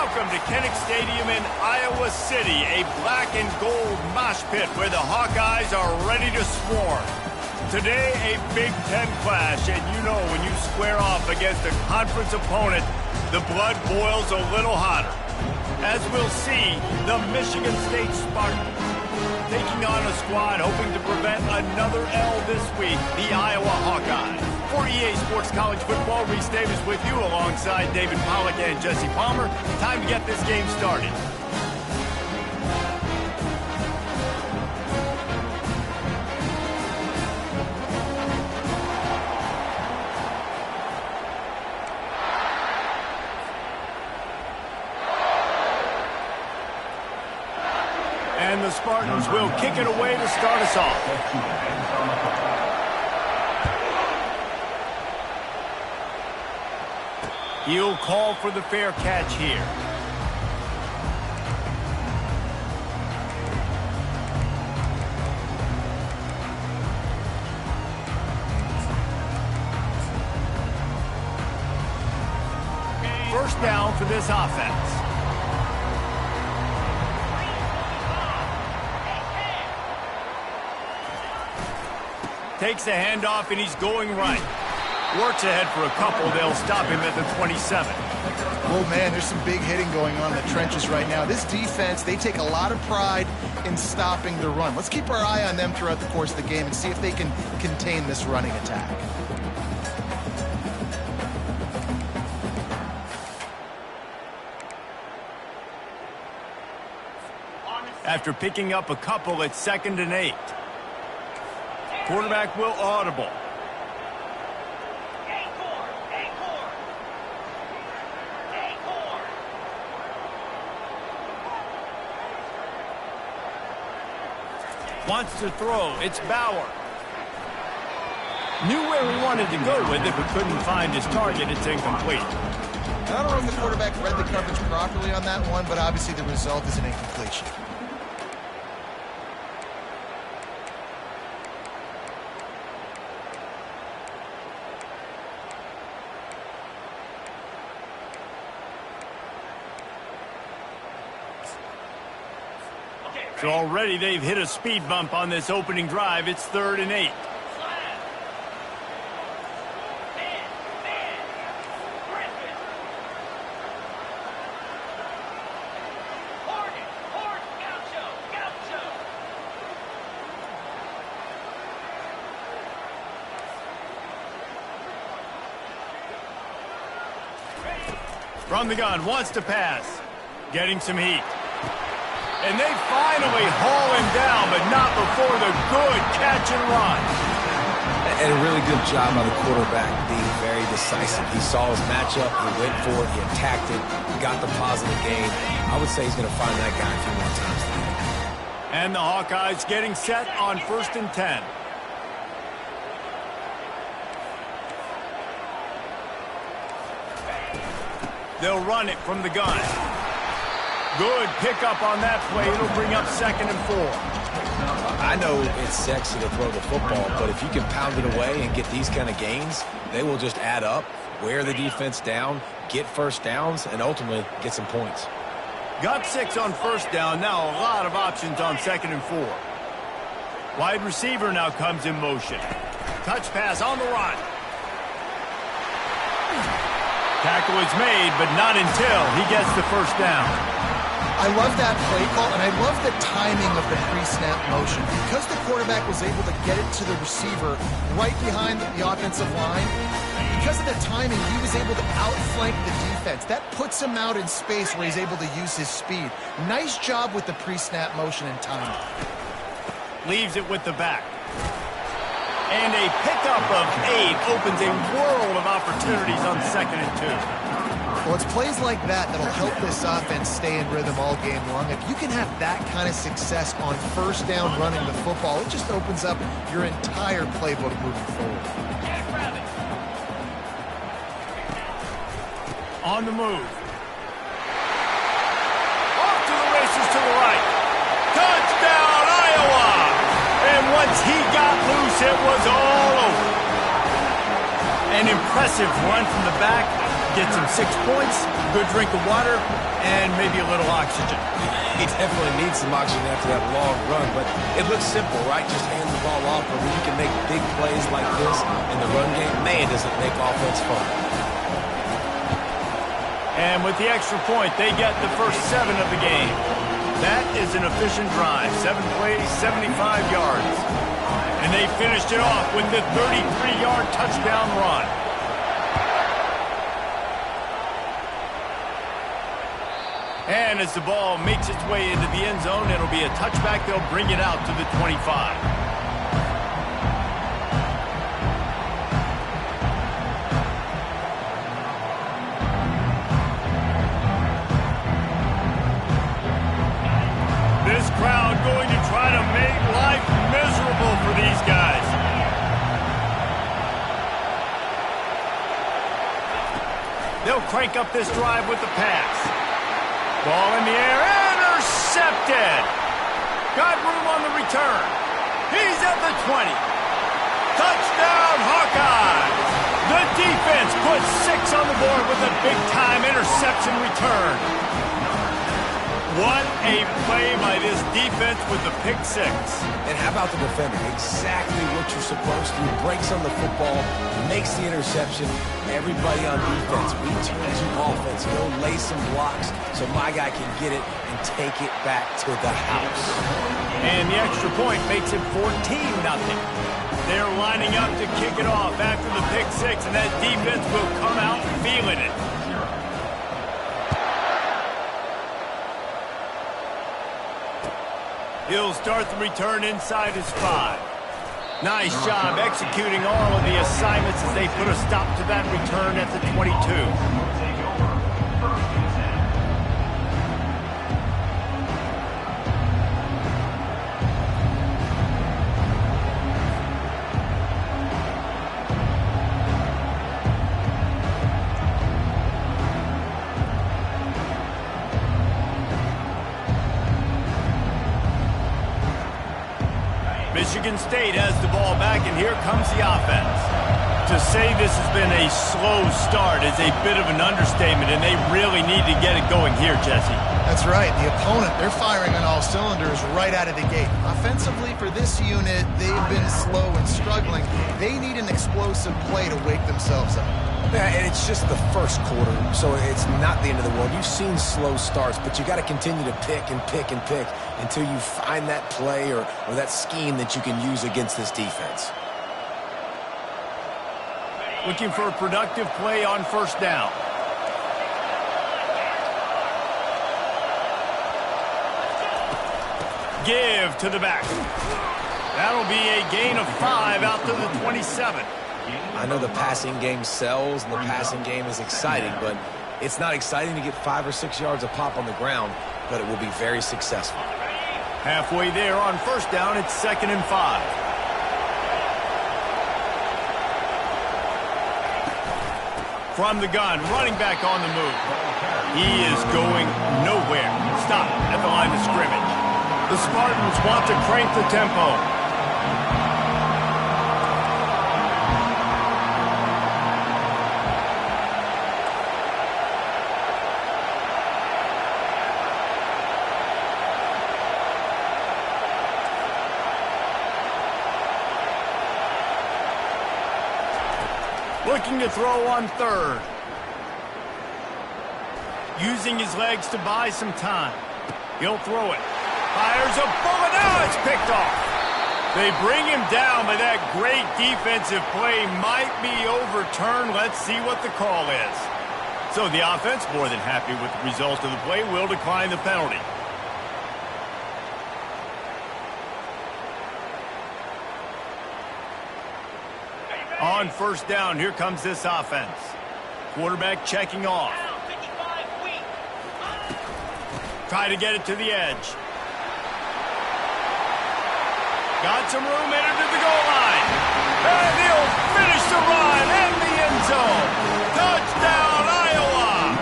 Welcome to Kinnick Stadium in Iowa City, a black and gold mosh pit where the Hawkeyes are ready to swarm. Today, a Big Ten clash, and you know when you square off against a conference opponent, the blood boils a little hotter. As we'll see, the Michigan State Spartans taking on a squad hoping to prevent another L this week, the Iowa Hawkeyes. For EA Sports College Football, Reese Davis with you alongside David Pollack and Jesse Palmer. Time to get this game started. And the Spartans will kick it away to start us off. He'll call for the fair catch here. First down for this offense. Takes the handoff, and he's going right. Works ahead for a couple. They'll stop him at the 27. Oh, man, there's some big hitting going on in the trenches right now. This defense, they take a lot of pride in stopping the run. Let's keep our eye on them throughout the course of the game and see if they can contain this running attack. After picking up a couple, it's 2nd and 8. Quarterback will audible. Wants to throw. It's Bauer. Knew where he wanted to go with it, but couldn't find his target. It's incomplete. I don't know if the quarterback read the coverage properly on that one, but obviously the result is an incompletion. So already they've hit a speed bump on this opening drive. It's 3rd and 8. From the gun, wants to pass. Getting some heat. And they finally haul him down, but not before the good catch and run. And a really good job by the quarterback being very decisive. He saw his matchup, he went for it, he attacked it, he got the positive gain. I would say he's going to find that guy a few more times today. And the Hawkeyes getting set on 1st and 10. They'll run it from the gun. Good pickup on that play. It'll bring up 2nd and 4. I know it's sexy to throw the football, but if you can pound it away and get these kind of gains, they will just add up, wear the defense down, get first downs, and ultimately get some points. Got 6 on 1st down. Now a lot of options on 2nd and 4. Wide receiver now comes in motion. Touch pass on the run. Tackle is made, but not until he gets the 1st down. I love that play call, and I love the timing of the pre-snap motion. Because the quarterback was able to get it to the receiver right behind the offensive line, because of the timing, he was able to outflank the defense. That puts him out in space where he's able to use his speed. Nice job with the pre-snap motion and timing. Leaves it with the back. And a pickup of 8 opens a world of opportunities on 2nd and 2. Well, it's plays like that that'll help this offense stay in rhythm all game long. If you can have that kind of success on 1st down running the football, it just opens up your entire playbook moving forward. On the move. Off to the races to the right. Touchdown, Iowa! And once he got loose, it was all over. An impressive run from the back. Gets him 6 points, good drink of water, and maybe a little oxygen. He definitely needs some oxygen after that long run, but it looks simple, right? Just hand the ball off, but when you can make big plays like this in the run game, man, does it make offense fun. And with the extra point, they get the first 7 of the game. That is an efficient drive. 7 plays, 75 yards. And they finished it off with the 33-yard touchdown run. And as the ball makes its way into the end zone, it'll be a touchback. They'll bring it out to the 25. This crowd going to try to make life miserable for these guys. They'll crank up this drive with the pass. Ball in the air, intercepted. Got room on the return. He's at the 20. Touchdown, Hawkeyes. The defense puts 6 on the board with a big-time interception return. What a play by this defense with the pick 6. And how about the defender? Exactly what you're supposed to. He breaks on the football, makes the interception. Everybody on defense, we turn to offense. Go lay some blocks so my guy can get it and take it back to the house. And the extra point makes it 14-0. They're lining up to kick it off after the pick 6, and that defense will come out feeling it. He'll start the return inside his 5. Nice job executing all of the assignments as they put a stop to that return at the 22. Michigan State has the ball back, and here comes the offense. To say this has been a slow start is a bit of an understatement, and they really need to get it going here, Jesse. That's right. The opponent, they're firing on all cylinders right out of the gate. Offensively, for this unit, they've been slow and struggling. They need an explosive play to wake themselves up. Yeah, and it's just the first quarter, so it's not the end of the world. You've seen slow starts, but you got to continue to pick and pick and pick until you find that play or that scheme that you can use against this defense. Looking for a productive play on first down. Give to the back. That'll be a gain of 5 out to the 27. I know the passing game sells and the passing game is exciting, but it's not exciting to get 5 or 6 yards a pop on the ground, but it will be very successful. Halfway there on first down, it's 2nd and 5. From the gun, running back on the move. He is going nowhere. Stop at the line of scrimmage. The Spartans want to crank the tempo. Looking to throw on 3rd. Using his legs to buy some time. He'll throw it. Fires a bullet. Now it's picked off. They bring him down, but that great defensive play might be overturned. Let's see what the call is. So the offense, more than happy with the result of the play, will decline the penalty. On first down, here comes this offense. Quarterback checking off. Try to get it to the edge. Got some room, entered to the goal line. And he'll finish the run in the end zone. Touchdown, Iowa!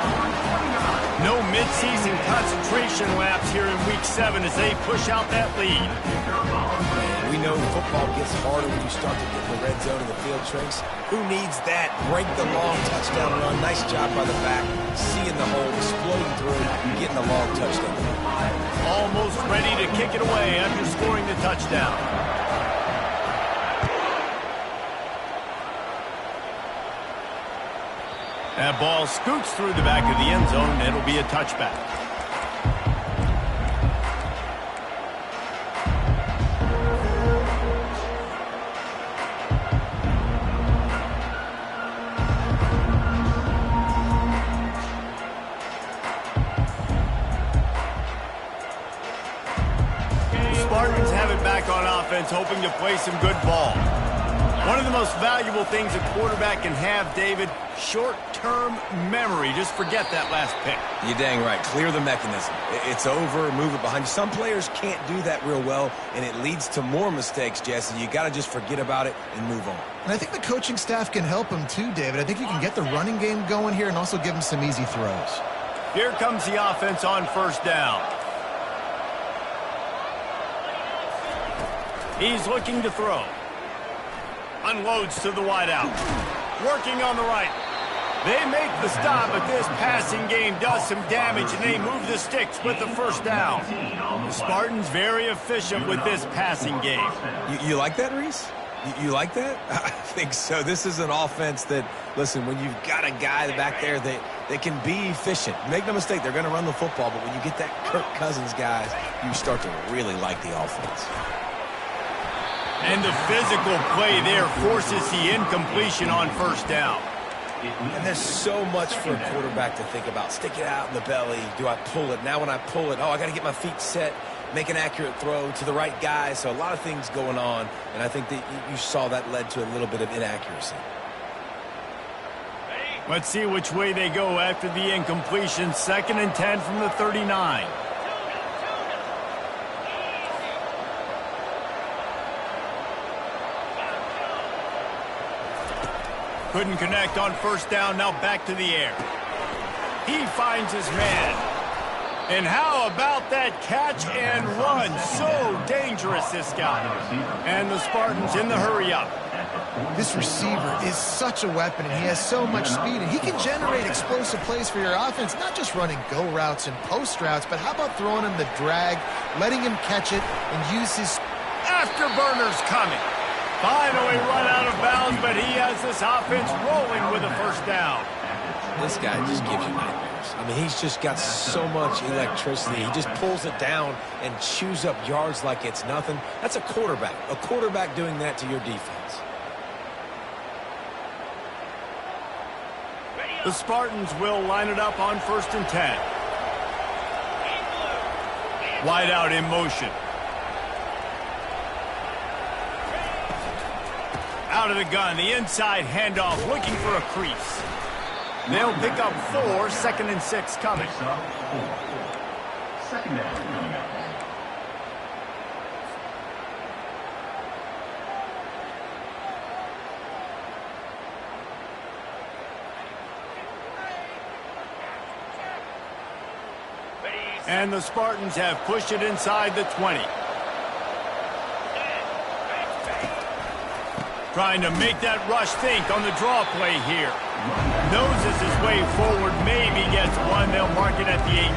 No midseason concentration laps here in Week 7 as they push out that lead. We know football gets harder when you start to get in the red zone and the field shrinks. Who needs that? Break the long touchdown run. Nice job by the back. Seeing the hole, exploding through, getting the long touchdown. Almost ready to kick it away after scoring the touchdown. That ball scoots through the back of the end zone. It'll be a touchback. Spartans have it back on offense, hoping to play some good ball. One of the most valuable things a quarterback can have, David, short-term memory. Just forget that last pick. You're dang right. Clear the mechanism. It's over, move it behind you. Some players can't do that real well, and it leads to more mistakes, Jesse. You got to just forget about it and move on. And I think the coaching staff can help him too, David. I think you can get the running game going here and also give him some easy throws. Here comes the offense on first down. He's looking to throw. Unloads to the wideout. Working on the right. They make the stop, but this passing game does some damage, and they move the sticks with the first down. The Spartans very efficient with this passing game. You like that, Reese? You like that? I think so. This is an offense that, listen, when you've got a guy back there that can be efficient. Make no mistake, they're going to run the football, but when you get that Kirk Cousins guys, you start to really like the offense. And the physical play there forces the incompletion on first down. And there's so much for a quarterback to think about. Stick it out in the belly. Do I pull it? Now when I pull it, I got to get my feet set, make an accurate throw to the right guy. So a lot of things going on, and I think that you saw that led to a little bit of inaccuracy. Let's see which way they go after the incompletion. 2nd and 10 from the 39. Couldn't connect on first down. Now back to the air. He finds his man. And how about that catch and run? So dangerous, this guy. And the Spartans in the hurry up. This receiver is such a weapon, and he has so much speed, and he can generate explosive plays for your offense, not just running go routes and post routes, but how about throwing him the drag, letting him catch it, and use his afterburners coming. Finally run out of bounds, but he has this offense rolling with a first down. This guy just gives you nightmares. I mean, he's just got so much electricity. He just pulls it down and chews up yards like it's nothing. That's a quarterback. A quarterback doing that to your defense. The Spartans will line it up on 1st and 10. Wide out in motion. Out of the gun, the inside handoff, looking for a crease. They'll pick up 4, 2nd and 6 coming. And the Spartans have pushed it inside the 20. Trying to make that rush think on the draw play here. Noses his way forward, maybe gets one. They'll mark it at the 18.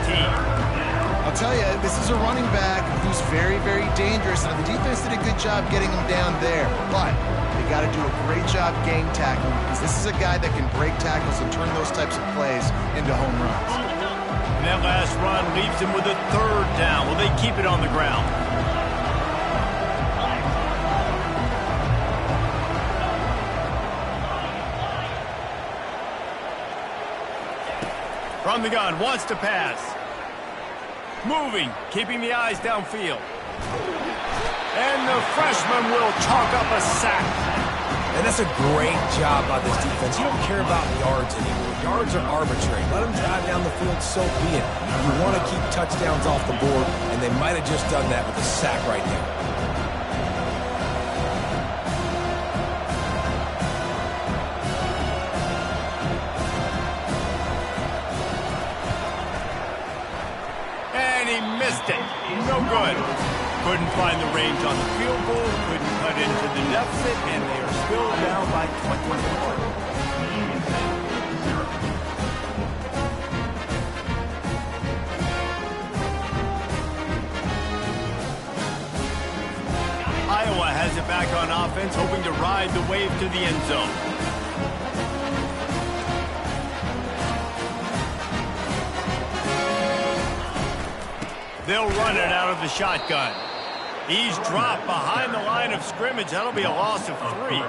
I'll tell you, this is a running back who's very, very dangerous, and the defense did a good job getting him down there. But they got to do a great job game tackling, because this is a guy that can break tackles and turn those types of plays into home runs. And that last run leaves him with a 3rd down. Will they keep it on the ground? From the gun, wants to pass. Moving, keeping the eyes downfield. And the freshman will chalk up a sack. And that's a great job by this defense. You don't care about yards anymore. Yards are arbitrary. Let them drive down the field, so be it. You want to keep touchdowns off the board, and they might have just done that with a sack right now. Couldn't couldn't find the range on the field goal, couldn't cut into the deficit, and they are still down by 21. Iowa has it back on offense, hoping to ride the wave to the end zone. They'll run it out of the shotgun. He's dropped behind the line of scrimmage. That'll be a loss of 3.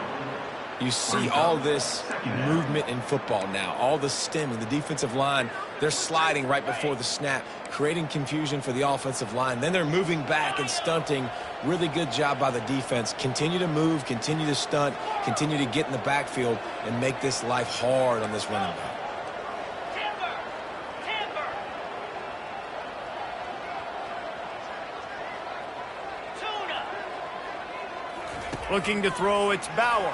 You see all this movement in football now, all the stemming, the defensive line, they're sliding right before the snap, creating confusion for the offensive line. Then they're moving back and stunting. Really good job by the defense. Continue to move, continue to stunt, continue to get in the backfield and make this life hard on this running back. Looking to throw, it's Bauer.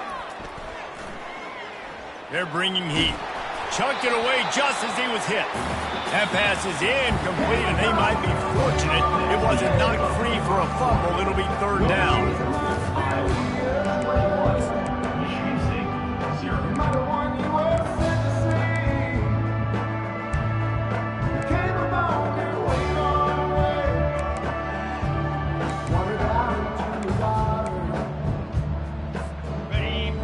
They're bringing heat. Chucked it away just as he was hit. That pass is incomplete, and they might be fortunate it wasn't knocked free for a fumble. It'll be 3rd down.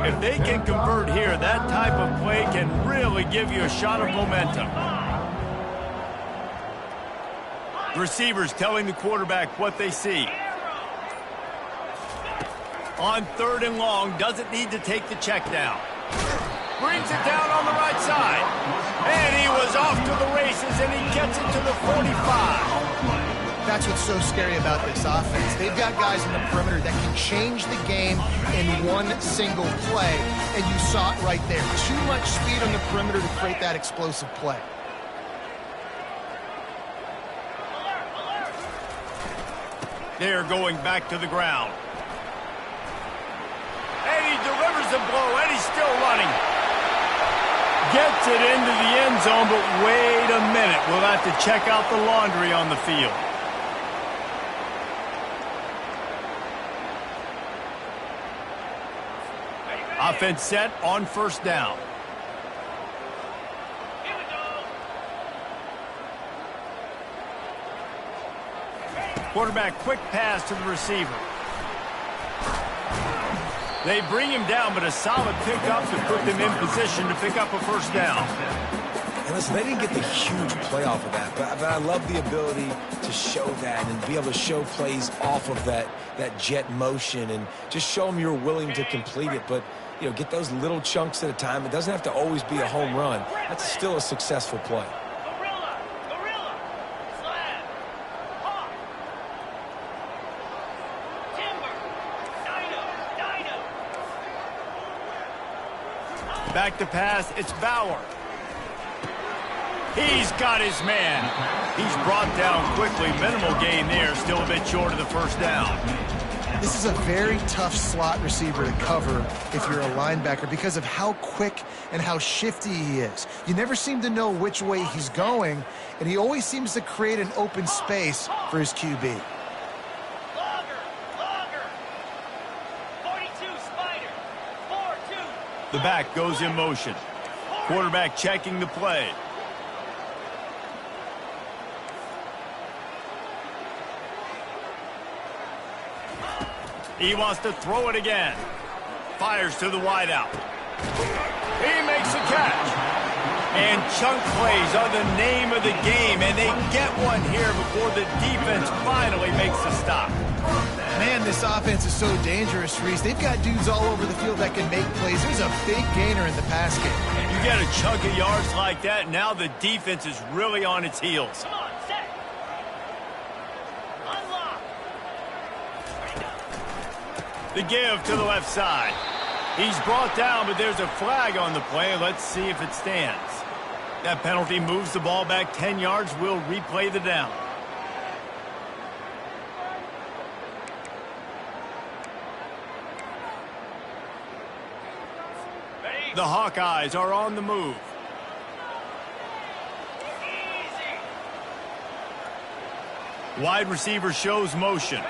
If they can convert here, that type of play can really give you a shot of momentum. Receivers telling the quarterback what they see. On 3rd and long, doesn't need to take the check down. Brings it down on the right side. And he was off to the races, and he gets it to the 45. That's what's so scary about this offense. They've got guys in the perimeter that can change the game in one single play, and you saw it right there. Too much speed on the perimeter to create that explosive play. They're going back to the ground. And he delivers the blow, and he's still running. Gets it into the end zone, but wait a minute. We'll have to check out the laundry on the field. Offense set on 1st down. Here we go. Quarterback quick pass to the receiver. They bring him down, but a solid pickup to put them in position to pick up a 1st down. And listen, they didn't get the huge play off of that, but I love the ability to show that and be able to show plays off of that jet motion and just show them you're willing to complete it. But, you know, get those little chunks at a time. It doesn't have to always be a home run. That's still a successful play. Gorilla, slab, hawk, timber, dino. Back to pass, it's Bauer. He's got his man. He's brought down quickly. Minimal gain there, still a bit short of the 1st down. This is a very tough slot receiver to cover if you're a linebacker because of how quick and how shifty he is. You never seem to know which way he's going, and he always seems to create an open space for his QB. Logger. 42, Spider. 4-2. The back goes in motion. Quarterback checking the play. He wants to throw it again. Fires to the wideout. He makes a catch. And chunk plays are the name of the game, and they get one here before the defense finally makes the stop. Man, this offense is so dangerous, Reese. They've got dudes all over the field that can make plays. There's a big gainer in the pass game. You get a chunk of yards like that, now the defense is really on its heels. Come on, set. Unlock. The give to the left side. He's brought down, but there's a flag on the play. Let's see if it stands. That penalty moves the ball back 10 yards. We'll replay the down. Ready? The Hawkeyes are on the move. Easy. Wide receiver shows motion.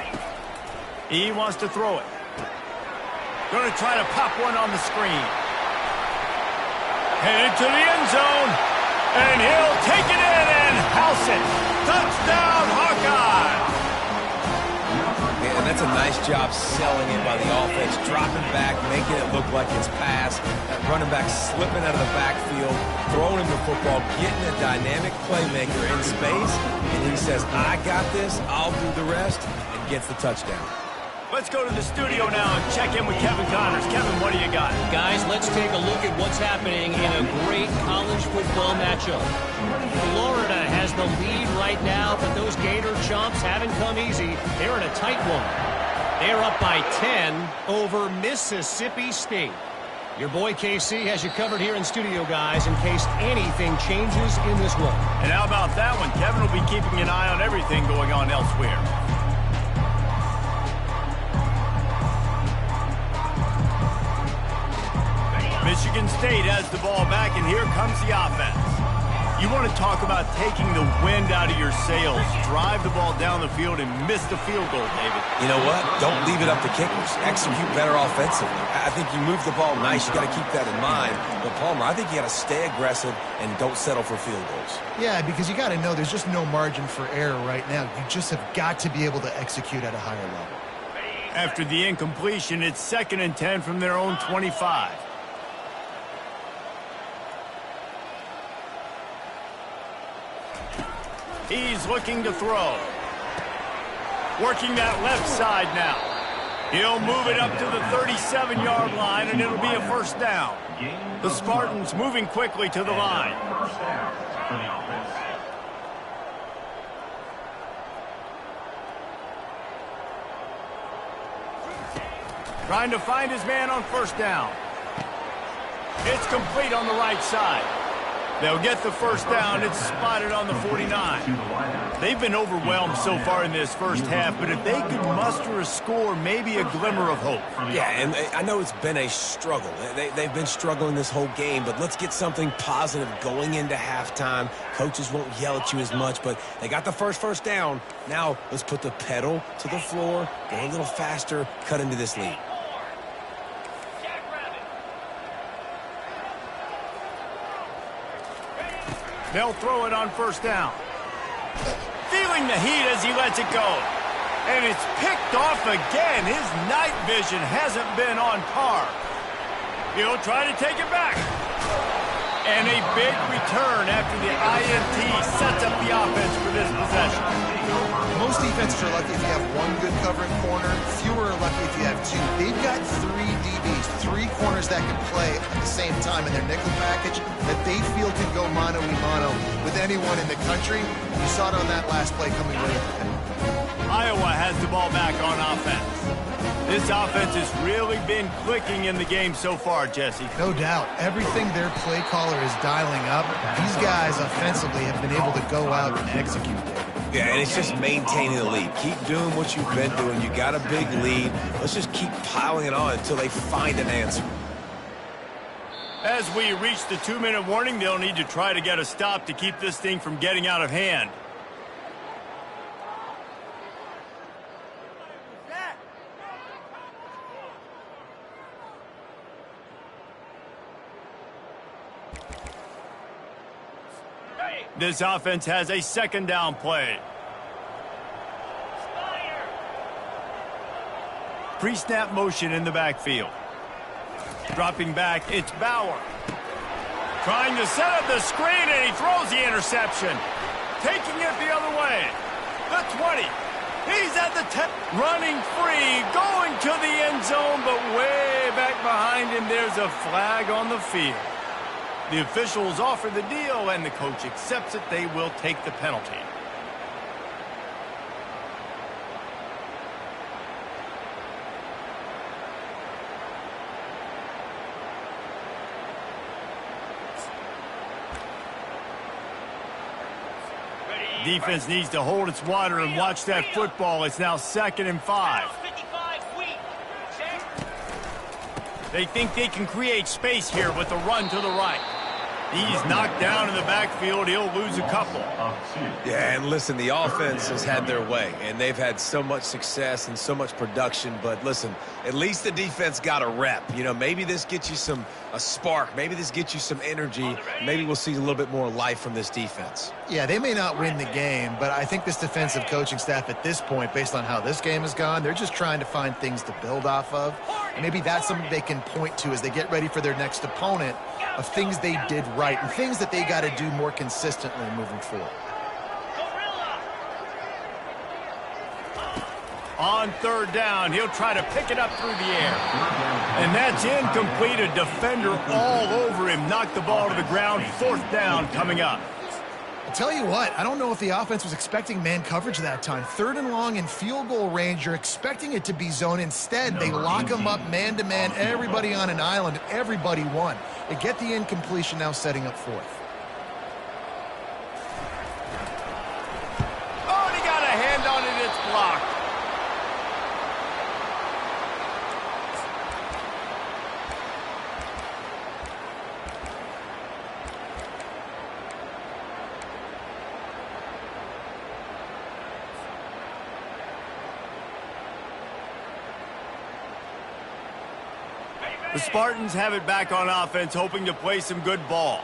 He wants to throw it. Going to try to pop one on the screen. Headed to the end zone. And he'll take it in and house it. Touchdown, Hawkeye! Yeah, and that's a nice job selling it by the offense. Dropping back, making it look like it's pass. That running back slipping out of the backfield, throwing him the football, getting a dynamic playmaker in space. And he says, I got this, I'll do the rest, and gets the touchdown. Let's go to the studio now and check in with Kevin Connors. Kevin, what do you got? Guys, let's take a look at what's happening in a great college football matchup. Florida has the lead right now, but those Gator chumps haven't come easy. They're in a tight one. They're up by 10 over Mississippi State. Your boy KC has you covered here in studio, guys, in case anything changes in this one. And how about that one? Kevin will be keeping an eye on everything going on elsewhere. Michigan State has the ball back, and here comes the offense. You want to talk about taking the wind out of your sails. Drive the ball down the field and miss the field goal, David. You know what? Don't leave it up to kickers. Execute better offensively. I think you move the ball nice. You got to keep that in mind. But, Palmer, I think you got to stay aggressive and don't settle for field goals. Yeah, because you got to know there's just no margin for error right now. You just have got to be able to execute at a higher level. After the incompletion, it's 2nd and 10 from their own 25. He's looking to throw. Working that left side now. He'll move it up to the 37-yard line, and it'll be a first down. The Spartans moving quickly to the line. Trying to find his man on first down. It's complete on the right side. They'll get the first down. It's spotted on the 49. They've been overwhelmed so far in this first half, but if they could muster a score, maybe a glimmer of hope. Yeah, and I know it's been a struggle. They've been struggling this whole game, but let's get something positive going into halftime. Coaches won't yell at you as much, but they got the first down. Now let's put the pedal to the floor, go a little faster, cut into this lead. They'll throw it on first down. Feeling the heat as he lets it go. And it's picked off again. His night vision hasn't been on par. He'll try to take it back. And a big return after the INT sets up the offense for this possession. Most defenses are lucky if you have one good covering corner. Fewer are lucky if you have two. They've got 3 DBs, 3 corners that can play at the same time in their nickel package that they feel can go mano-a-mano with anyone in the country. You saw it on that last play coming right at the pin. Iowa has the ball back on offense. This offense has really been clicking in the game so far, Jesse. No doubt. Everything their play caller is dialing up, these guys offensively have been able to go out and execute. Yeah, and it's just maintaining the lead. Keep doing what you've been doing. You got a big lead. Let's just keep piling it on until they find an answer. As we reach the 2-minute warning, they'll need to try to get a stop to keep this thing from getting out of hand. This offense has a 2nd down play. Pre-snap motion in the backfield. Dropping back, it's Bauer. Trying to set up the screen, and he throws the interception. Taking it the other way. The 20. He's at the 10. Running free, going to the end zone, but way back behind him, there's a flag on the field. The officials offer the deal, and the coach accepts it. They will take the penalty. Defense needs to hold its water and watch that football. It's now 2nd and 5. They think they can create space here with the run to the right. He's knocked down in the backfield. He'll lose a couple. Yeah, and listen, the offense has had their way, and they've had so much success and so much production. But listen, at least the defense got a rep. You know, maybe this gets you a spark. Maybe this gets you some energy. Maybe we'll see a little bit more life from this defense. Yeah, they may not win the game, but I think this defensive coaching staff at this point, based on how this game has gone, they're just trying to find things to build off of. And maybe that's something they can point to as they get ready for their next opponent, of things they did right and things that they got to do more consistently moving forward. On third down, he'll try to pick it up through the air. And that's incomplete. A defender all over him. Knocked the ball to the ground. Fourth down coming up. I'll tell you what, I don't know if the offense was expecting man coverage that time. Third and long in field goal range, you're expecting it to be zone. Instead, they lock them up man-to-man, everybody on an island, and everybody won. They get the incompletion, now setting up fourth. Oh, and he got a hand on it. It's blocked. The Spartans have it back on offense, hoping to play some good ball.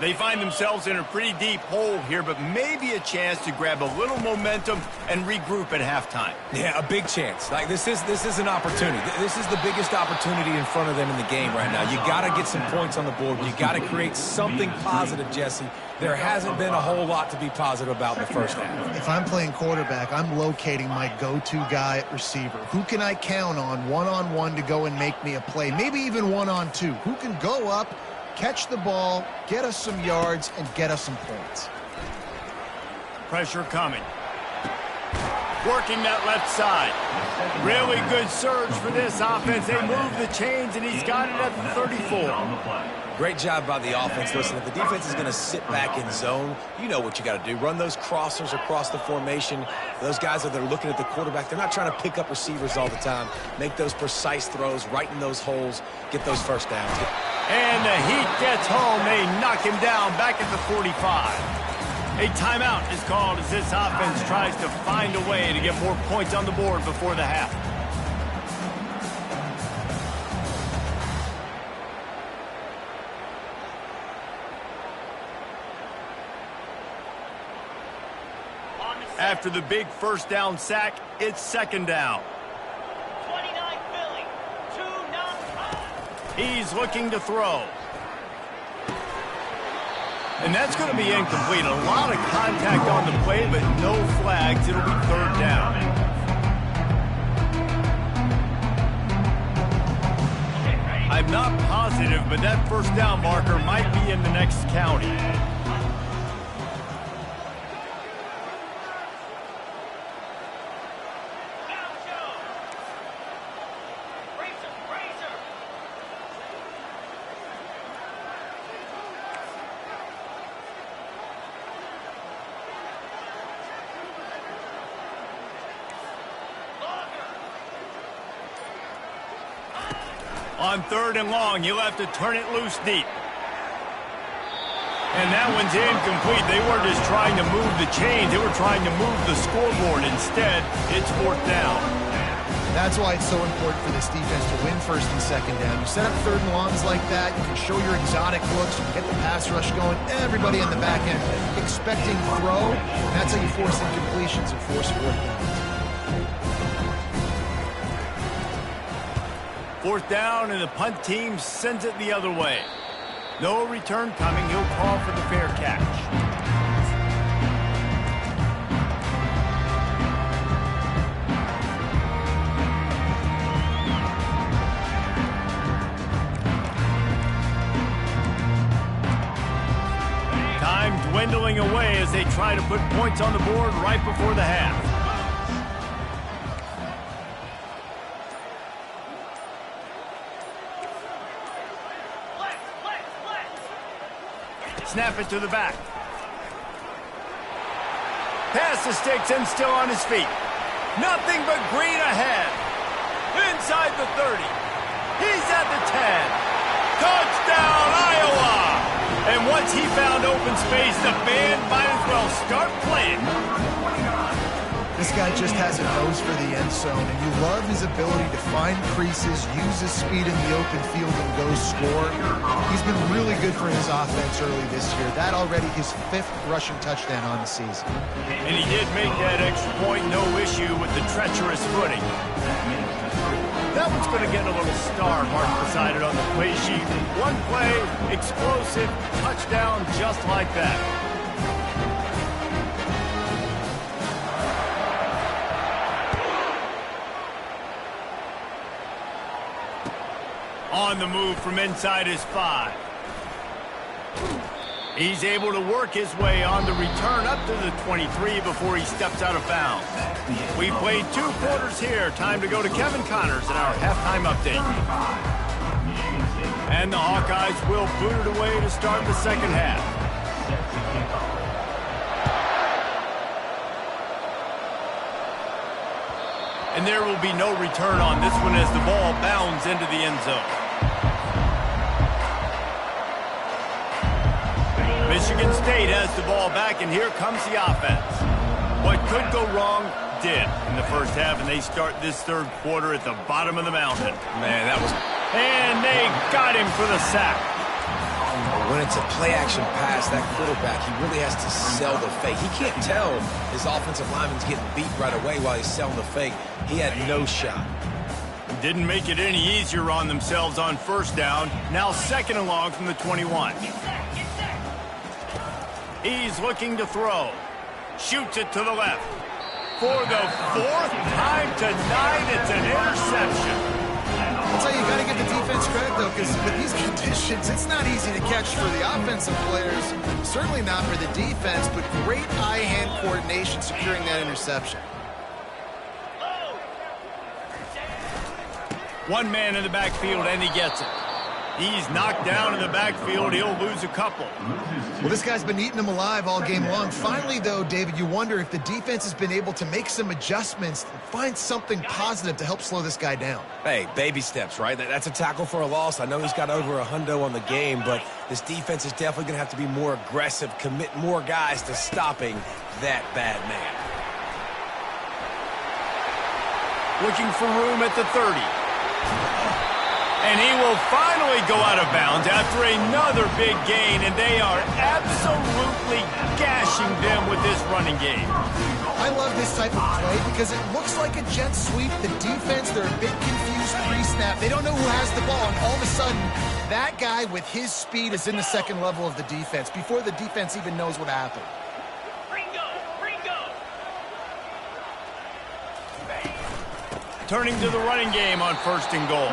They find themselves in a pretty deep hole here, but maybe a chance to grab a little momentum and regroup at halftime. Yeah, a big chance. Like this is an opportunity. This is the biggest opportunity in front of them in the game right now. You got to get some points on the board. You got to create something positive, Jesse. There hasn't been a whole lot to be positive about in the first half. If I'm playing quarterback, I'm locating my go-to guy at receiver. Who can I count on one-on-one to go and make me a play? Maybe even one-on-two. Who can go up, catch the ball, get us some yards, and get us some points? Pressure coming. Working that left side. Really good surge for this offense. They move the chains, and he's got it at the 34. Great job by the offense. Listen, if the defense is going to sit back in zone, you know what you got to do. Run those crossers across the formation. Those guys that are looking at the quarterback, they're not trying to pick up receivers all the time. Make those precise throws, right in those holes, get those first downs. And the heat gets home. They knock him down back at the 45. A timeout is called as this offense tries to find a way to get more points on the board before the half. After the big first down sack, it's second down. 29 Philly, 2-0. He's looking to throw. And that's going to be incomplete. A lot of contact on the play, but no flags. It'll be third down. I'm not positive, but that first down marker might be in the next county. On third and long, you'll have to turn it loose deep. And that one's incomplete. They weren't just trying to move the chains. They were trying to move the scoreboard. Instead, it's fourth down. That's why it's so important for this defense to win first and second down. You set up third and longs like that, you can show your exotic looks, you can get the pass rush going, everybody in the back end expecting throw, and that's how you force incompletions and force fourth downs. Fourth down, and the punt team sends it the other way. No return coming. He'll call for the fair catch. Time dwindling away as they try to put points on the board right before the half. Snap it to the back. Pass the sticks and still on his feet. Nothing but green ahead. Inside the 30. He's at the 10. Touchdown, Iowa! And what Once he found open space, the band might as well start playing. This guy just has a nose for the end zone, and you love his ability to find creases, use his speed in the open field, and go score. He's been really good for his offense early this year. That already his 5th rushing touchdown on the season. And he did make that extra point, no issue with the treacherous footing. That one's going to get a little star marked beside it on the play sheet. One play, explosive, touchdown just like that. On the move from inside his 5. He's able to work his way on the return up to the 23 before he steps out of bounds. We played 2 quarters here. Time to go to Kevin Connors in our halftime update. And the Hawkeyes will boot it away to start the second half. And there will be no return on this one as the ball bounds into the end zone. Michigan State has the ball back, and here comes the offense. What could go wrong did in the first half, and they start this third quarter at the bottom of the mountain. Man, that was... And they got him for the sack. When it's a play-action pass, that quarterback, he really has to sell the fake. He can't tell his offensive lineman's getting beat right away while he's selling the fake. He had no shot. Didn't make it any easier on themselves on first down. Now second and long from the 21. He's looking to throw. Shoots it to the left. For the 4th time tonight, it's an interception. That's how you got to give the defense credit, though, because with these conditions, it's not easy to catch for the offensive players. Certainly not for the defense, but great eye-hand coordination securing that interception. One man in the backfield, and he gets it. He's knocked down in the backfield. He'll lose a couple. Well, this guy's been eating them alive all game long. Finally, though, David, you wonder if the defense has been able to make some adjustments, find something positive to help slow this guy down. Hey, baby steps, right? That's a tackle for a loss. I know he's got over $100 on the game, but this defense is definitely going to have to be more aggressive, commit more guys to stopping that bad man. Looking for room at the 30. And he will finally go out of bounds after another big gain, and they are absolutely gashing them with this running game. I love this type of play because it looks like a jet sweep. The defense, they're a bit confused pre-snap. They don't know who has the ball, and all of a sudden, that guy with his speed is in the second level of the defense before the defense even knows what happened. Turning to the running game on 1st and goal.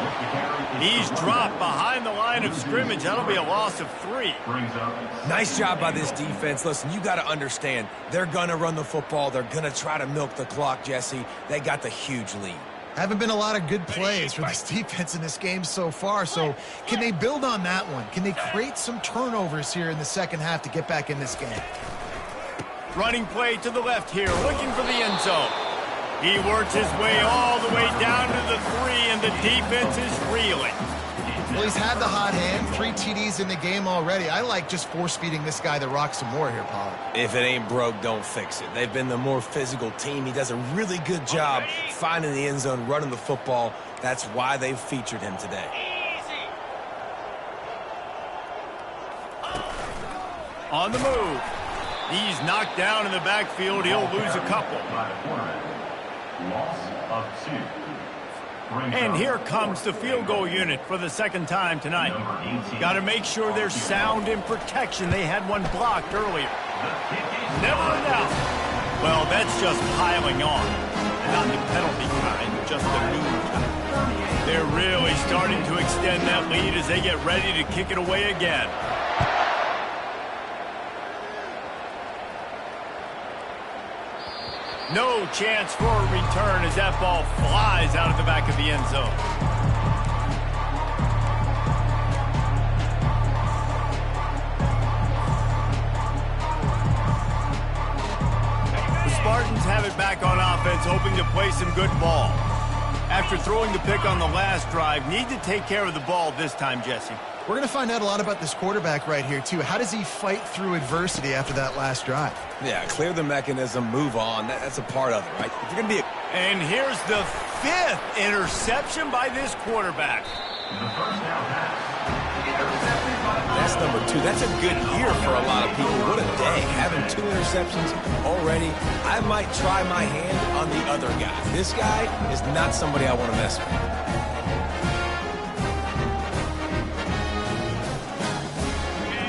He's dropped behind the line of scrimmage. That'll be a loss of 3. Nice job by this defense. Listen, you got to understand, they're going to run the football. They're going to try to milk the clock, Jesse. They got the huge lead. Haven't been a lot of good plays for this defense in this game so far, so can they build on that one? Can they create some turnovers here in the second half to get back in this game? Running play to the left here, looking for the end zone. He works his way all the way down to the 3, and the defense is reeling. Well, he's had the hot hand, 3 TDs in the game already. I like just force-feeding this guy the rock some more here, Pollard. If it ain't broke, don't fix it. They've been the more physical team. He does a really good job finding the end zone, running the football. That's why they've featured him today. On the move. He's knocked down in the backfield. He'll lose a couple. Loss of 2. And here comes the field goal unit for the second time tonight. Got to make sure they're sound in protection. They had one blocked earlier. Never enough. Well, that's just piling on. Not the penalty kind, just the new kind. They're really starting to extend that lead as they get ready to kick it away again. No chance for a return as that ball flies out of the back of the end zone. The Spartans have it back on offense, hoping to play some good ball. After throwing the pick on the last drive, need to take care of the ball this time, Jesse. We're going to find out a lot about this quarterback right here, too. How does he fight through adversity after that last drive? Yeah, clear the mechanism, move on. That's a part of it, right? If you're going to be And here's the 5th interception by this quarterback. The first down pass. That's number 2. That's a good year for a lot of people. What a day. Having 2 interceptions already. I might try my hand on the other guy. This guy is not somebody I want to mess with.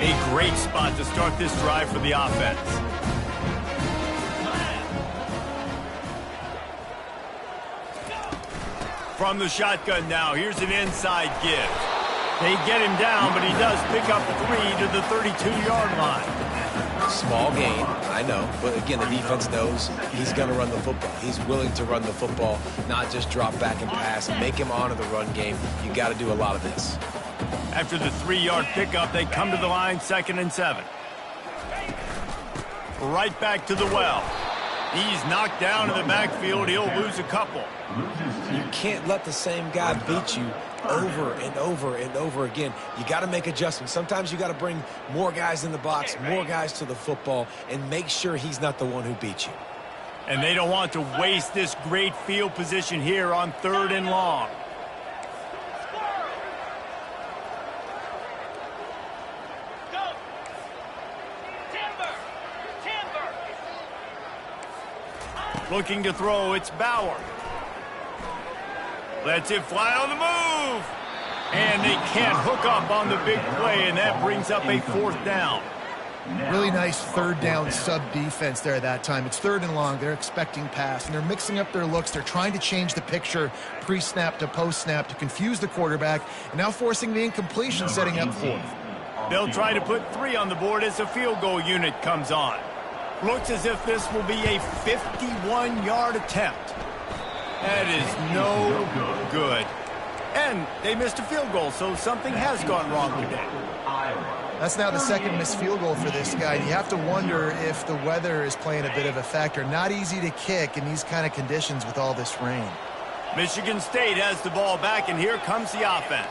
A great spot to start this drive for the offense. From the shotgun now, here's an inside give. They get him down, but he does pick up 3 to the 32-yard line. Small gain, I know. But again, the defense knows he's going to run the football. He's willing to run the football, not just drop back and pass. Make him honor the run game. You got to do a lot of this. After the 3-yard pickup, they come to the line, 2nd and 7. Right back to the well. He's knocked down in the backfield. He'll lose a couple. You can't let the same guy beat you over and over and over again. You got to make adjustments. Sometimes you got to bring more guys in the box, more guys to the football, and make sure he's not the one who beat you. And they don't want to waste this great field position here on 3rd and long. Looking to throw, it's Bauer. Lets it fly on the move. And they can't hook up on the big play, and that brings up a 4th down. Really nice 3rd down sub-defense there at that time. It's 3rd and long. They're expecting pass, and they're mixing up their looks. They're trying to change the picture pre-snap to post-snap to confuse the quarterback, and now forcing the incompletion, setting up 4th. They'll try to put 3 on the board as the field goal unit comes on. Looks as if this will be a 51-yard attempt. That is no good. And they missed a field goal, so something has gone wrong today. That's now the 2nd missed field goal for this guy. You have to wonder if the weather is playing a bit of a factor. Not easy to kick in these kind of conditions with all this rain. Michigan State has the ball back, and here comes the offense.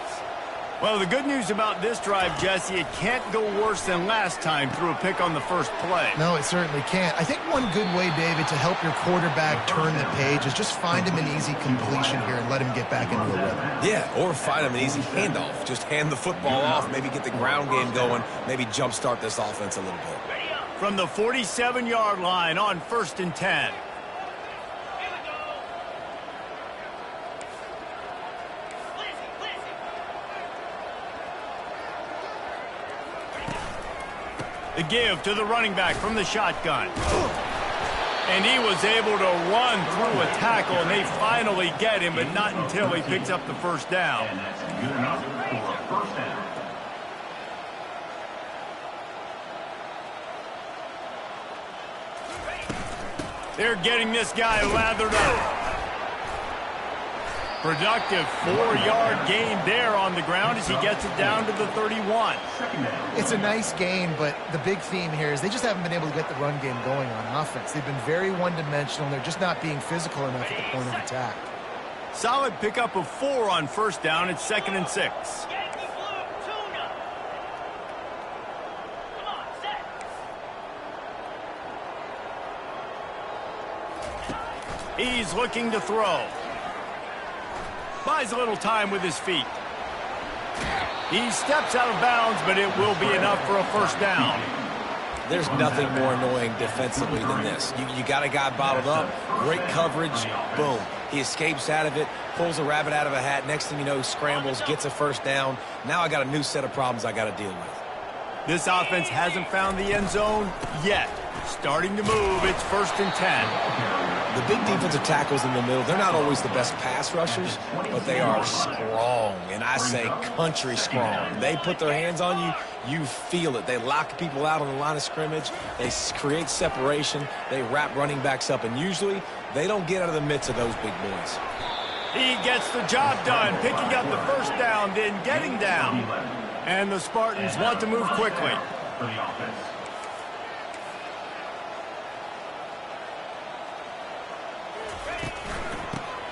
Well, the good news about this drive, Jesse, it can't go worse than last time through a pick on the first play. No, it certainly can't. I think one good way, David, to help your quarterback turn the page is just find him an easy completion here and let him get back into a rhythm. Yeah, or find him an easy handoff. Just hand the football off, maybe get the ground game going, maybe jumpstart this offense a little bit. From the 47-yard line on 1st and 10. The give to the running back from the shotgun. And he was able to run through a tackle, and they finally get him, but not until he picks up the 1st down. And that's good enough for a 1st down. They're getting this guy lathered up. Productive 4-yard gain there on the ground as he gets it down to the 31. It's a nice gain, but the big theme here is they just haven't been able to get the run game going on offense. They've been very one-dimensional, and they're just not being physical enough at the point of attack. Solid pickup of 4 on 1st down. It's 2nd and 6. He's looking to throw. Buys a little time with his feet. He steps out of bounds, but it will be enough for a 1st down. There's nothing more annoying defensively than this. You got a guy bottled up, great coverage, boom. He escapes out of it, pulls a rabbit out of a hat. Next thing you know, scrambles, gets a 1st down. Now I got a new set of problems I got to deal with. This offense hasn't found the end zone yet. Starting to move, it's 1st and 10. The big defensive tackles in the middle, they're not always the best pass rushers, but they are strong, and I say country strong. They put their hands on you, you feel it. They lock people out on the line of scrimmage. They create separation. They wrap running backs up, and usually they don't get out of the midst of those big boys. He gets the job done, picking up the 1st down, then getting down. And the Spartans want to move quickly. For the offense.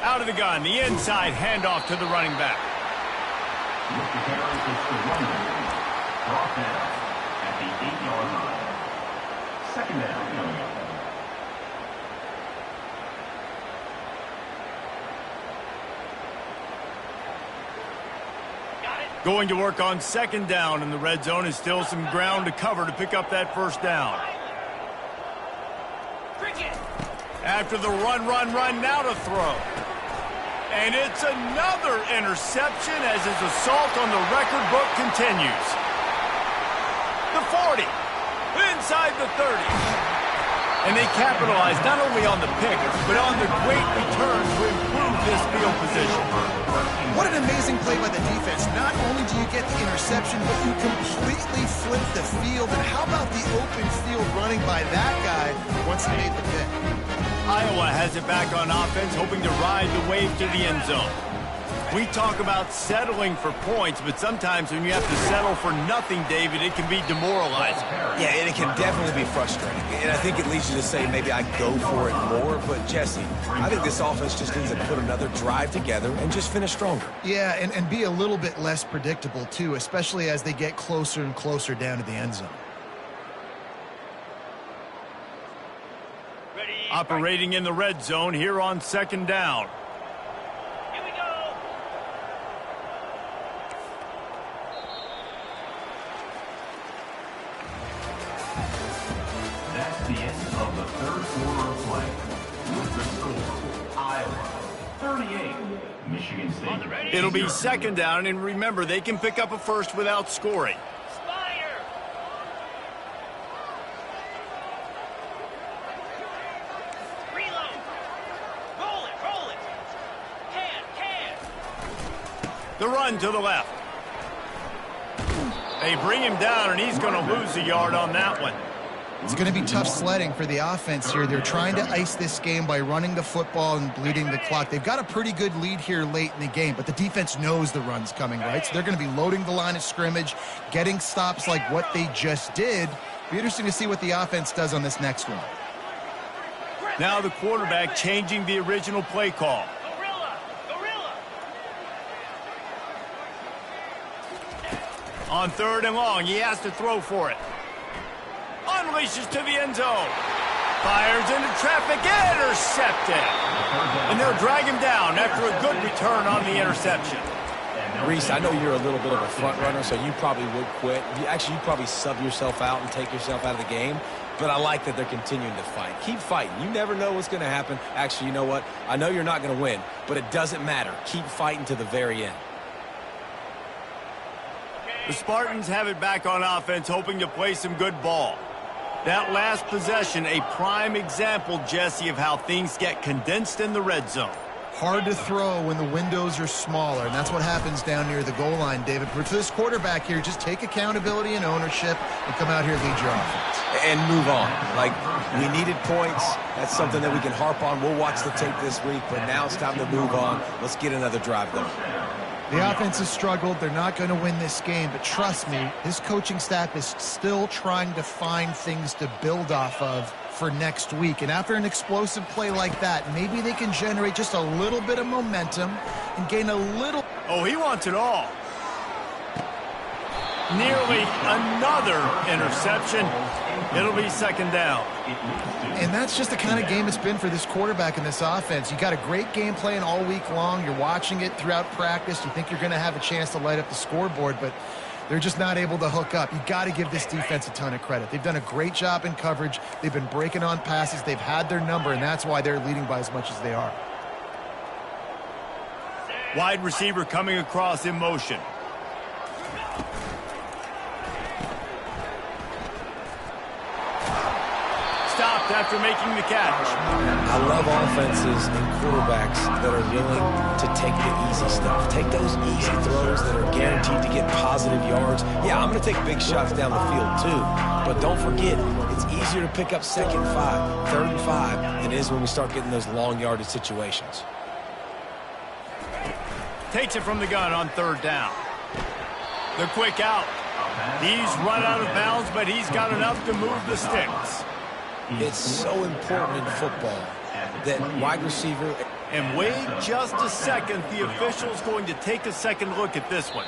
Out of the gun, the inside handoff to the running back. With the carry, it's the running back. Brought down at the 8-yard line. Second down. Going to work on second down in the red zone is still some ground to cover to pick up that first down. After the run, now to throw. And it's another interception as his assault on the record book continues. The 40, inside the 30. And they capitalize not only on the pick, but on the great return to improve this field position. What an amazing play by the defense. Not only do you get the interception, but you completely flip the field. And how about the open field running by that guy once he made the pick? Iowa has it back on offense, hoping to ride the wave to the end zone. We talk about settling for points, but sometimes when you have to settle for nothing, David, it can be demoralizing. Yeah, and it can definitely be frustrating. And I think it leads you to say maybe I go for it more. But, Jesse, I think this offense just needs to put another drive together and just finish stronger. Yeah, and be a little bit less predictable, too, especially as they get closer and closer down to the end zone. Operating in the red zone here on second down. Here we go. That's the end of the third quarter of play. With the score, Iowa 38, Michigan State. It'll be second down, and remember, they can pick up a first without scoring. Spider. Reload. Roll it. Can. The run to the left. They bring him down, and he's going to lose a yard on that one. It's going to be tough sledding for the offense here. They're trying to ice this game by running the football and bleeding the clock. They've got a pretty good lead here late in the game, but the defense knows the run's coming, right? So they're going to be loading the line of scrimmage, getting stops like what they just did. Be interesting to see what the offense does on this next one. Now the quarterback changing the original play call. Gorilla. On third and long, he has to throw for it. Unleashes to the end zone. Fires into traffic, intercepted. And they'll drag him down after a good return on the interception. Reese, I know you're a little bit of a front runner, so you probably would quit. You'd probably sub yourself out and take yourself out of the game. But I like that they're continuing to fight. Keep fighting. You never know what's going to happen. Actually, you know what? I know you're not going to win, but it doesn't matter. Keep fighting to the very end. The Spartans have it back on offense, hoping to play some good ball. That last possession, a prime example, Jesse, of how things get condensed in the red zone. Hard to throw when the windows are smaller, and that's what happens down near the goal line, David. But for this quarterback here, just take accountability and ownership and come out here and lead your offense. And move on. Like, we needed points. That's something that we can harp on. We'll watch the tape this week, but now it's time to move on. Let's get another drive going. The offense has struggled. They're not going to win this game, but trust me, this coaching staff is still trying to find things to build off of for next week. And after an explosive play like that, maybe they can generate just a little bit of momentum and gain a little... Oh, he wants it all. Nearly another interception. It'll be second down. And that's just the kind of game it's been for this quarterback in this offense. You got a great game plan all week long. You're watching it throughout practice. You think you're going to have a chance to light up the scoreboard, but they're just not able to hook up. You got to give this defense a ton of credit. They've done a great job in coverage. They've been breaking on passes. They've had their number, and that's why they're leading by as much as they are. Wide receiver coming across in motion. Stopped after making the catch. I love offenses and quarterbacks that are willing to take the easy stuff. Take those easy throws that are guaranteed to get positive yards. Yeah, I'm going to take big shots down the field too. But don't forget, it's easier to pick up third and five than it is when we start getting those long yardage situations. Takes it from the gun on third down. The quick out. He's run out of bounds, but he's got enough to move the sticks. It's so important in football that wide receiver. And wait just a second. The official's going to take a second look at this one.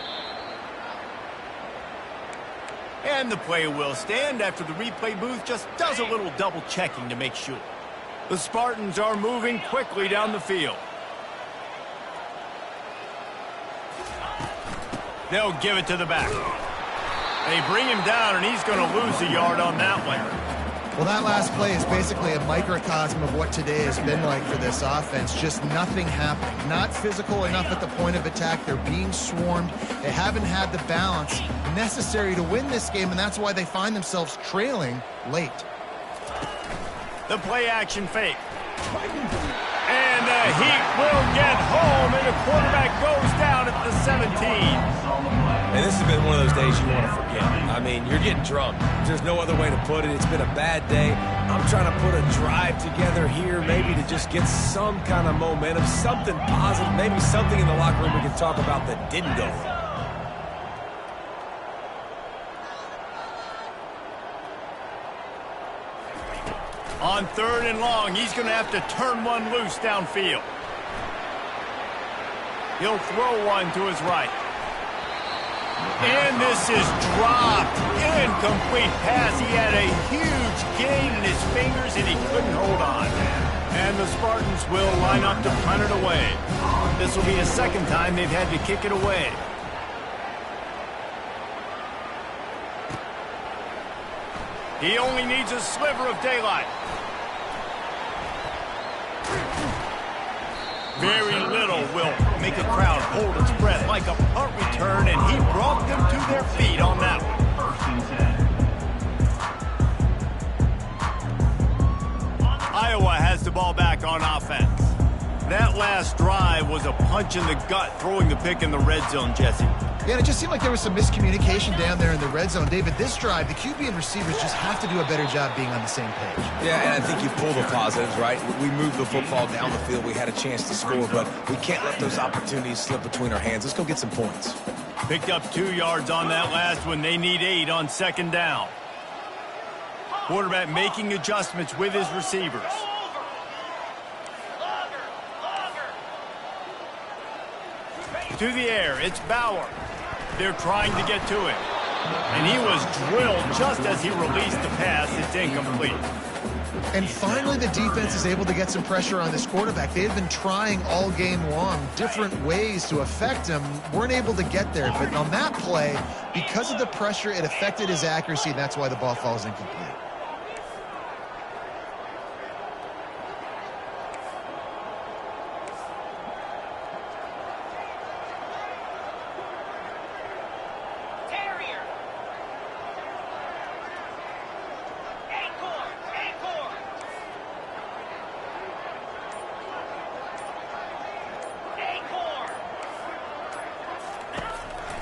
And the play will stand after the replay booth just does a little double checking to make sure. The Spartans are moving quickly down the field. They'll give it to the back. They bring him down, and he's going to lose a yard on that one. Well, that last play is basically a microcosm of what today has been like for this offense. Just nothing happening. Not physical enough at the point of attack. They're being swarmed. They haven't had the balance necessary to win this game, and that's why they find themselves trailing late. The play action fake. And the Heat will get home, and the quarterback goes down at the 17. And this has been one of those days you want to forget. I mean, you're getting drunk. There's no other way to put it. It's been a bad day. I'm trying to put a drive together here, maybe to just get some kind of momentum, something positive, maybe something in the locker room we can talk about that didn't go wrong. On 3rd and long, he's going to have to turn one loose downfield. He'll throw one to his right. And this is dropped. Incomplete pass. He had a huge gain in his fingers, and he couldn't hold on. And the Spartans will line up to punt it away. This will be the second time they've had to kick it away. He only needs a sliver of daylight. Very little will make a crowd hold its breath like a punt return, and he brought them to their feet on that one. Iowa has the ball back on offense. That last drive was a punch in the gut, throwing the pick in the red zone, Jesse. Yeah, and it just seemed like there was some miscommunication down there in the red zone. David, this drive, the QB and receivers just have to do a better job being on the same page. Yeah, and I think you pull the positives, right? We moved the football down the field. We had a chance to score, but we can't let those opportunities slip between our hands. Let's go get some points. Picked up 2 yards on that last one. They need 8 on 2nd down. Quarterback making adjustments with his receivers. To the air, it's Bauer. They're trying to get to him. And he was drilled just as he released the pass. It's incomplete. And finally, the defense is able to get some pressure on this quarterback. They had been trying all game long different ways to affect him. Weren't able to get there. But on that play, because of the pressure, it affected his accuracy, and that's why the ball falls incomplete.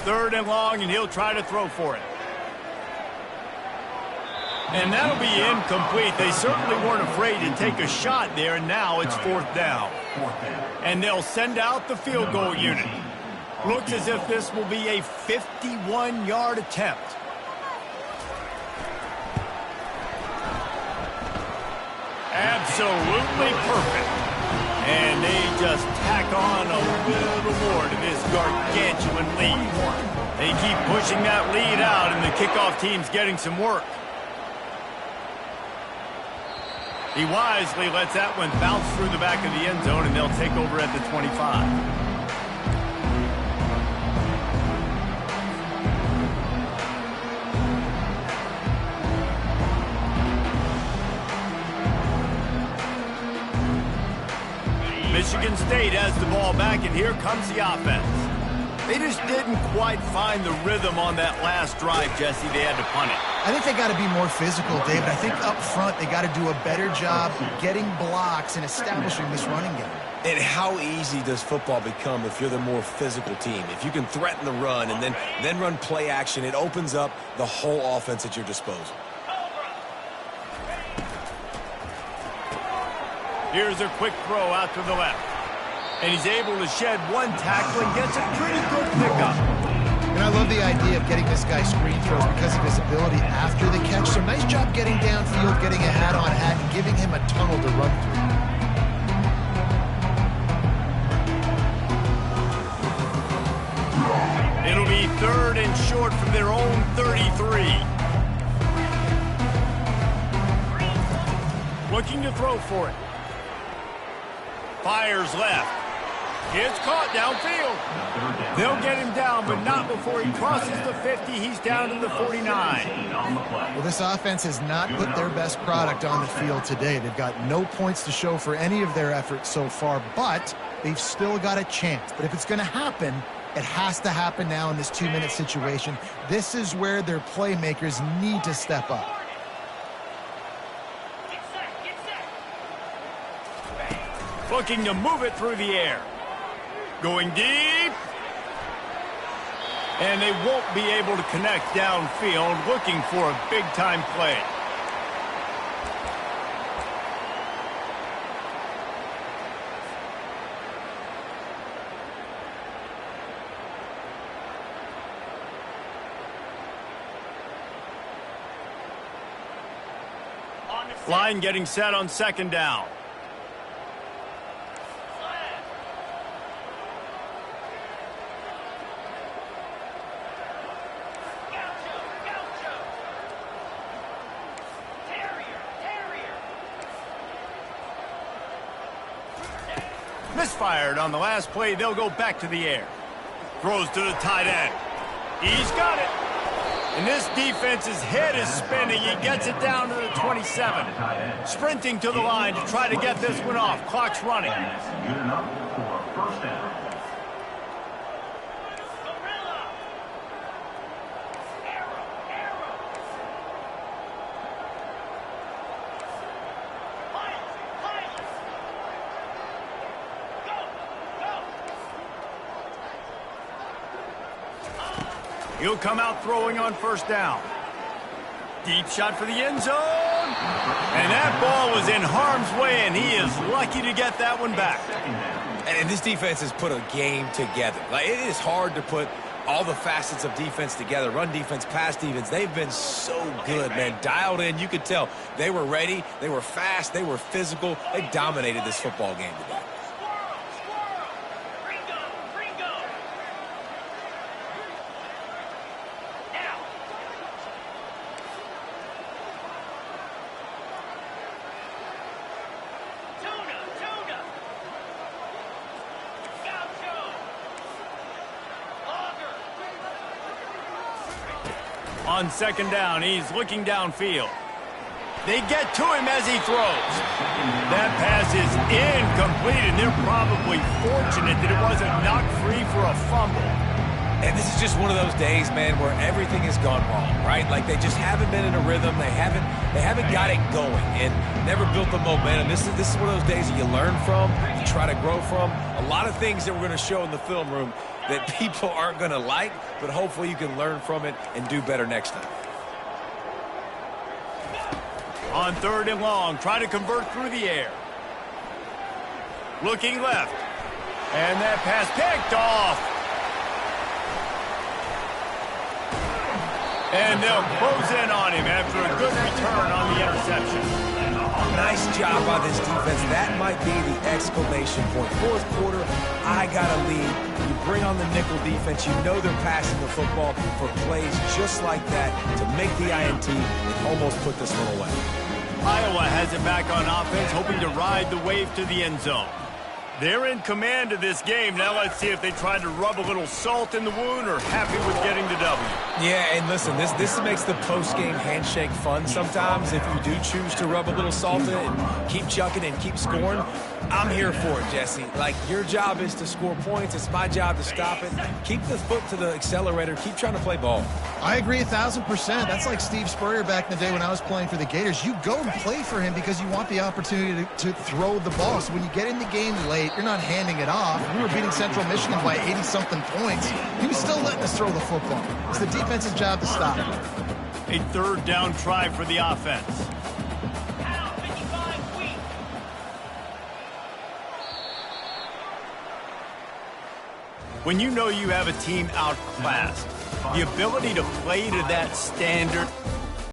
Third and long, and he'll try to throw for it. And that'll be incomplete. They certainly weren't afraid to take a shot there, and now it's 4th down. And they'll send out the field goal unit. Looks as if this will be a 51-yard attempt. Absolutely perfect. And they just tack on a little more to this gargantuan lead. They keep pushing that lead out, and the kickoff team's getting some work. He wisely lets that one bounce through the back of the end zone, and they'll take over at the 25. Michigan State has the ball back, and here comes the offense. They just didn't quite find the rhythm on that last drive, Jesse. They had to punt it. I think they got to be more physical, David. I think up front they got to do a better job getting blocks and establishing this running game. And how easy does football become if you're the more physical team? If you can threaten the run and then run play action, it opens up the whole offense at your disposal. Here's a quick throw out to the left. And he's able to shed one tackle and gets a pretty good pickup. And I love the idea of getting this guy screen throws because of his ability after the catch. So nice job getting downfield, getting a hat-on hat, and giving him a tunnel to run through. 3rd and short from their own 33. Looking to throw for it. Fires left. It's caught downfield. They'll get him down, but not before he crosses the 50. He's down to the 49. Well, this offense has not put their best product on the field today. They've got no points to show for any of their efforts so far, but they've still got a chance. But if it's going to happen, it has to happen now in this 2-minute situation. This is where their playmakers need to step up. Looking to move it through the air. Going deep. And they won't be able to connect downfield, looking for a big-time play. Line getting set on 2nd down. Misfired on the last play. They'll go back to the air. Throws to the tight end. He's got it. And this defense's head is spinning. He gets it down to the 27. Sprinting to the line to try to get this one off. Clock's running. Good enough for 1st down. He'll come out throwing on 1st down. Deep shot for the end zone. And that ball was in harm's way, and he is lucky to get that one back. And this defense has put a game together. Like, it is hard to put all the facets of defense together. Run defense, pass defense. They've been so good, man. Dialed in. You could tell they were ready. They were fast. They were physical. They dominated this football game today. On 2nd down, he's looking downfield. They get to him as he throws. That pass is incomplete, and they're probably fortunate that it wasn't knocked free for a fumble. And this is just one of those days, man, where everything has gone wrong, right? Like, they just haven't been in a rhythm. They haven't got it going and never built the momentum. This is one of those days that you learn from, you try to grow from. A lot of things that we're going to show in the film room that people aren't going to like, but hopefully you can learn from it and do better next time. On 3rd and long, try to convert through the air. Looking left. And that pass picked off. And they'll close in on him after a good return on the interception. Nice job by this defense. That might be the exclamation point. 4th quarter, I got a lead. You bring on the nickel defense. You know they're passing the football for plays just like that to make the INT and almost put this one away. Iowa has it back on offense, hoping to ride the wave to the end zone. They're in command of this game. Now let's see if they try to rub a little salt in the wound or happy with getting the W. Yeah, and listen, this makes the post-game handshake fun sometimes. If you do choose to rub a little salt in it and keep chucking and keep scoring, I'm here for it, Jesse. Like, your job is to score points. It's my job to stop it. Keep the foot to the accelerator. Keep trying to play ball. I agree 1,000%. That's like Steve Spurrier back in the day when I was playing for the Gators. You go and play for him because you want the opportunity to throw the ball. So when you get in the game late, you're not handing it off. We were beating Central Michigan by 80-something points. He was still letting us throw the football. It's the defense's job to stop it. A 3rd down try for the offense. When you know you have a team outclassed, the ability to play to that standard